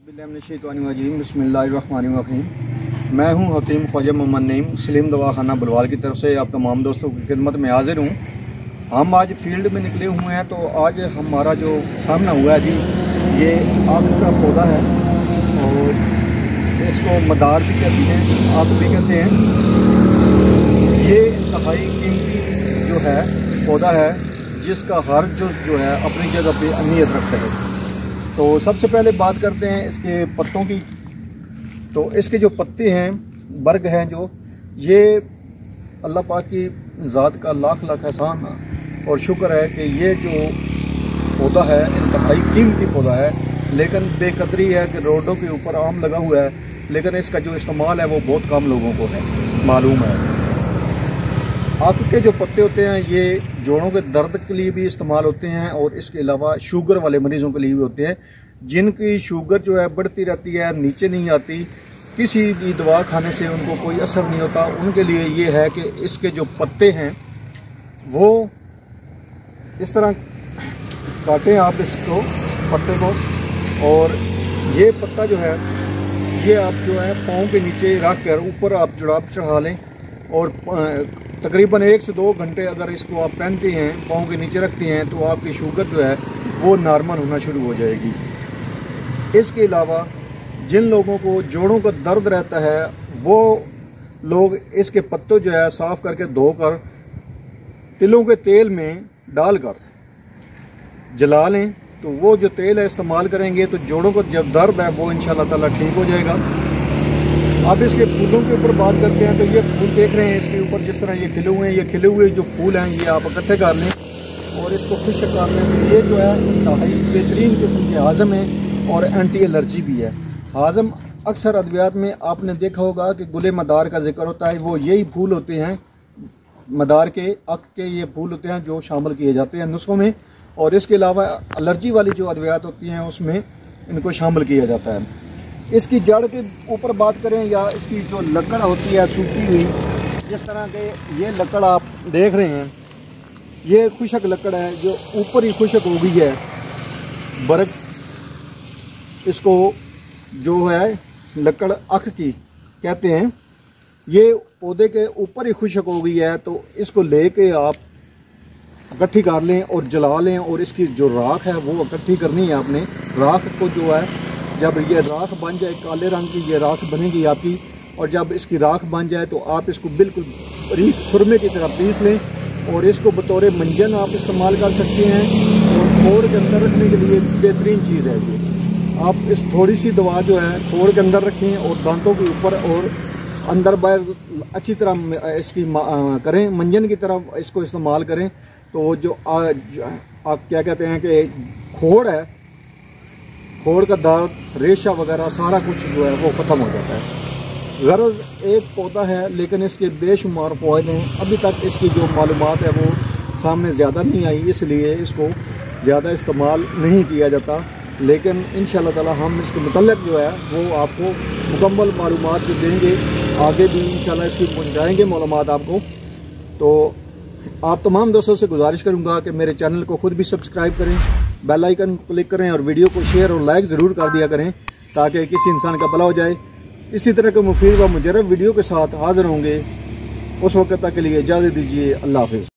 बिस्मिल्लाहिर्रहमानिर्रहीम। मैं हूं हकीम ख्वाजा मोहम्मद नईम, सलीम दवाखाना बुलवाल की तरफ से आप तमाम दोस्तों की खिदमत में हाजिर हूं। हम आज फील्ड में निकले हुए हैं, तो आज हमारा जो सामना हुआ है जी, ये आग का पौधा है और इसको मदार भी कहते हैं, आग भी कहते हैं। ये इंतहाई कीमती जो है पौधा है, जिसका हर जो है अपनी जगह पे अहमियत रखता है। तो सबसे पहले बात करते हैं इसके पत्तों की। तो इसके जो पत्ते हैं, बर्ग हैं जो, ये अल्लाह पाक की ज़ात का लाख लाख एहसान और शुक्र है कि ये जो पौधा है इंतहाई कीमती पौधा है। लेकिन बेकदरी है कि रोडों के ऊपर आम लगा हुआ है, लेकिन इसका जो इस्तेमाल है वो बहुत कम लोगों को है मालूम है। आक के जो पत्ते होते हैं ये जोड़ों के दर्द के लिए भी इस्तेमाल होते हैं, और इसके अलावा शुगर वाले मरीज़ों के लिए भी होते हैं, जिनकी शुगर जो है बढ़ती रहती है, नीचे नहीं आती, किसी भी दवा खाने से उनको कोई असर नहीं होता। उनके लिए ये है कि इसके जो पत्ते हैं वो इस तरह काटें आप इसको पत्ते को, और ये पत्ता जो है ये आप जो है पाँव के नीचे रख कर ऊपर आप जुड़ाव चढ़ा लें, और तकरीबन 1 से 2 घंटे अगर इसको आप पहनते हैं, पाँव के नीचे रखते हैं, तो आपकी शुगर जो है वो नॉर्मल होना शुरू हो जाएगी। इसके अलावा जिन लोगों को जोड़ों का दर्द रहता है, वो लोग इसके पत्तों जो है साफ़ करके धोकर तिलों के तेल में डालकर जला लें, तो वो जो तेल है इस्तेमाल करेंगे तो जोड़ों का जब दर्द है वो इंशाल्लाह ताला ठीक हो जाएगा। अब इसके फूलों के ऊपर बात करते हैं, तो ये फूल देख रहे हैं इसके ऊपर जिस तरह ये खिले हुए हैं, ये खिले हुए जो फूल हैं ये आप इकट्ठे कर लें और इसको खुश्क कर लें। तो ये जो है इंतहाई बेहतरीन किस्म के हाज़म है और एंटी एलर्जी भी है। हाज़म अक्सर अद्वियात में आपने देखा होगा कि गुले मदार का जिक्र होता है, वो यही फूल होते हैं, मदार के अक के ये फूल होते हैं जो शामिल किए जाते हैं नुस्खों में, और इसके अलावा एलर्जी वाली जो अद्वियात होती हैं उसमें इनको शामिल किया जाता है। इसकी जड़ के ऊपर बात करें या इसकी जो लकड़ होती है सूखी हुई, जिस तरह के ये लकड़ आप देख रहे हैं, ये खुशक लकड़ है जो ऊपर ही खुशक हो गई है। बर्ग इसको जो है लकड़ अख की कहते हैं, ये पौधे के ऊपर ही खुशक हो गई है, तो इसको लेके आप इकट्ठी कर लें और जला लें, और इसकी जो राख है वो इकट्ठी करनी है आपने। राख को जो है जब ये राख बन जाए, काले रंग की ये राख बनेगी आपकी, और जब इसकी राख बन जाए तो आप इसको बिल्कुल बारीक सुरमे की तरह पीस लें, और इसको बतौर मंजन आप इस्तेमाल कर सकते हैं, और खोड़ के अंदर रखने के लिए बेहतरीन चीज़ है ये। आप इस थोड़ी सी दवा जो है खोड़ के अंदर रखें और दांतों के ऊपर और अंदर बाहर अच्छी तरह इसकी करें, मंजन की तरह इसको इस्तेमाल करें, तो जो आप क्या कहते हैं कि खोड़ है, खोड़ का दर्द, रेशा वगैरह सारा कुछ जो है वो ख़त्म हो जाता है। गरज एक पौधा है लेकिन इसके बेशुमार फ़ायदे हैं। अभी तक इसकी जो मालूमात है वो सामने ज़्यादा नहीं आई, इसलिए इसको ज़्यादा इस्तेमाल नहीं किया जाता, लेकिन इंशाल्लाह ताला हम इसके मुतल्लिक़ जो है वो आपको मुकम्मल मालूमात जो देंगे, आगे भी इंशाल्लाह इसकी पहुँचाएँगे मालूमात आपको। तो आप तमाम दोस्तों से गुजारिश करूंगा कि मेरे चैनल को खुद भी सब्सक्राइब करें, बेल आइकन क्लिक करें और वीडियो को शेयर और लाइक ज़रूर कर दिया करें, ताकि किसी इंसान का भला हो जाए। इसी तरह के मुफीद व मुजर्रब वीडियो के साथ हाज़िर होंगे, उस वक्त तक के लिए इजाज़त दीजिए। अल्लाह हाफ़िज़।